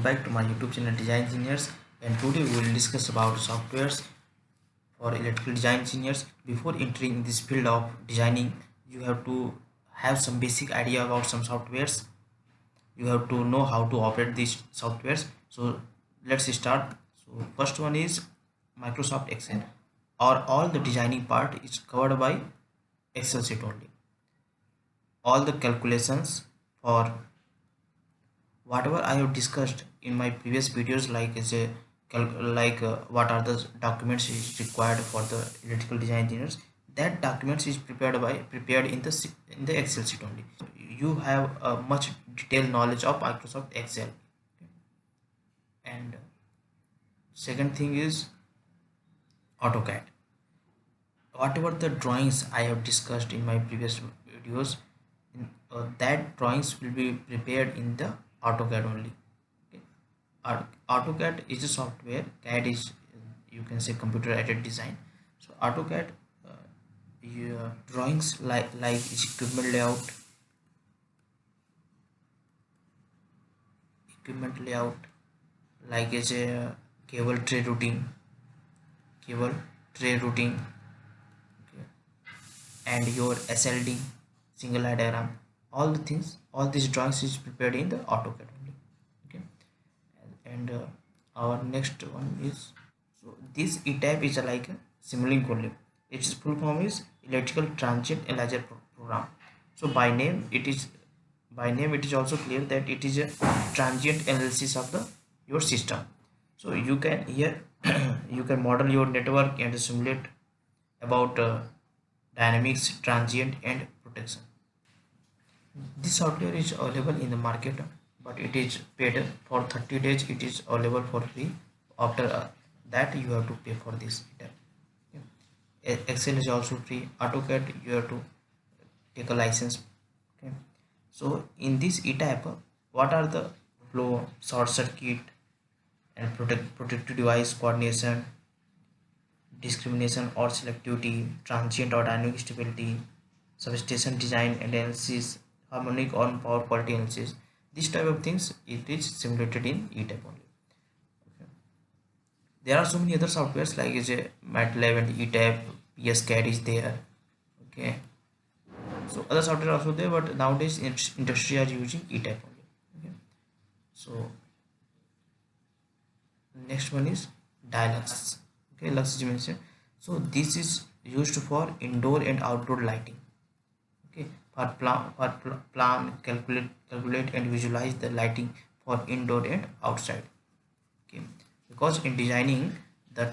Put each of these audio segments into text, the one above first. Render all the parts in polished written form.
back to my YouTube channel Design Engineers, and today we will discuss about softwares for electrical design engineers. Before entering this field of designing, you have to have some basic idea about some softwares. You have to know how to operate these softwares. So let's start. So first one is Microsoft Excel, or all the designing part is covered by Excel sheet only. All the calculations for whatever I have discussed in my previous videos, like what are the documents is required for the electrical design engineers. That documents is prepared in the Excel sheet only. You have a much detailed knowledge of Microsoft Excel. And second thing is AutoCAD. Whatever the drawings I have discussed in my previous videos, that drawings will be prepared in the AutoCAD only. Okay. AutoCAD is a software. CAD is, you can say, computer aided design. So AutoCAD, drawings like is equipment layout, like is a cable tray routing, okay, and your SLD, single line diagram. All the things, all these drawings is prepared in the AutoCAD only. Okay, and our next one is, so this ETAP is like a Simulink only. Its full form is Electrical Transient Analyzer Program. So by name it is also clear that it is a transient analysis of the your system. So you can here you can model your network and simulate about dynamics, transient, and protection. This software is available in the market, but it is paid for 30 days. It is available for free. After that, you have to pay for this. Okay. Excel is also free. AutoCAD, you have to take a license. Okay. So in this ETAP, what are the flow, short circuit, and protected device coordination, discrimination or selectivity, transient or dynamic stability, substation design and analysis, harmonic or power quality analysis. This type of things it is simulated in ETAP only. Okay. There are so many other softwares like is a MATLAB and ETAP, PSCAD is there. Okay. So other software also there, but nowadays industry are using ETAP only. Okay. So next one is Dilux. Okay, Lux is mentioned. So this is used for indoor and outdoor lighting. Okay, plan, calculate and visualize the lighting for indoor and outside. Okay, because in designing the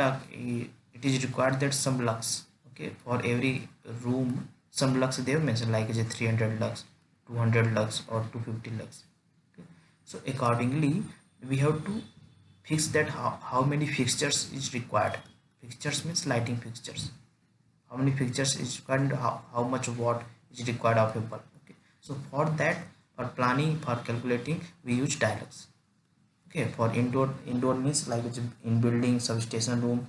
it is required that some lux. Okay, for every room some lux they have mentioned, like is a 300 lux, 200 lux, or 250 lux. Okay, so accordingly we have to fix that how many fixtures is required. Fixtures means lighting fixtures. How many fixtures is required and how much watt is required of a bulb. Okay, so for that, for planning, for calculating, we use Dilux. Okay, for indoor means like it's in building, substation room,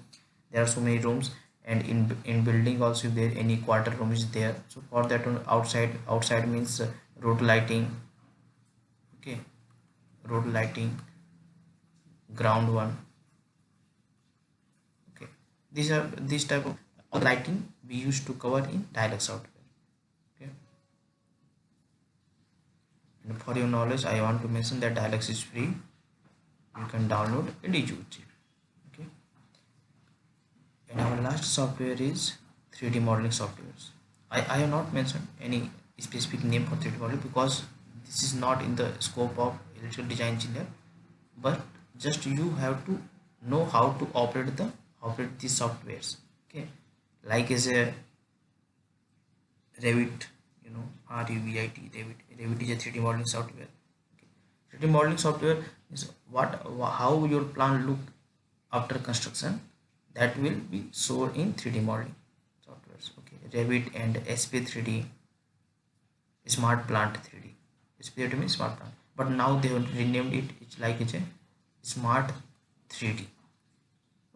there are so many rooms, and in building also if there any quarter room is there. So for that one, outside means road lighting. Okay, road lighting, ground one. Okay, these type of lighting we used to cover in Dilux software. Okay, and for your knowledge I want to mention that Dilux is free. You can download and use it. Okay, and our last software is 3D modeling softwares. I have not mentioned any specific name for 3D modeling because this is not in the scope of electrical design engineer, but just you have to know how to operate these softwares. Okay, like is a Revit, REVIT. Revit is a 3D modeling software. Okay. 3D modeling software is how your plan look after construction, that will be shown in 3D modeling softwares. Okay, Revit and SP3D, Smart Plant 3D. SP3D means Smart Plant, but now they have renamed it. It's like it's a Smart 3D.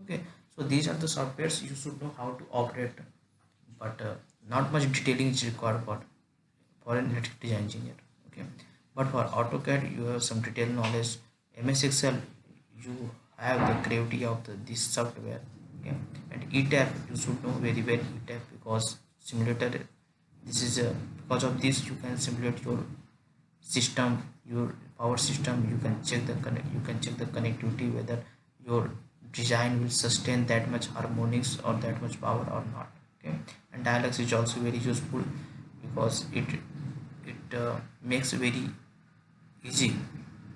Okay, so these are the softwares you should know how to operate, but not much detailing is required for an electrical design engineer. Okay, But for AutoCAD, you have some detailed knowledge. MS Excel, you have the gravity of this software. Okay, and ETAP, you should know very well ETAP because simulator. This is because of this you can simulate your system, your power system. You can check the connectivity whether your design will sustain that much harmonics or that much power or not. Okay, and Dialux is also very useful because it makes very easy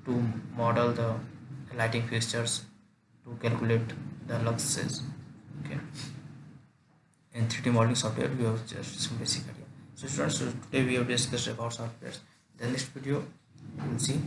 to model the lighting fixtures to calculate the luxes. Okay, in 3D modeling software we have just some basic idea. So students, so today we have discussed about softwares. The next video you will see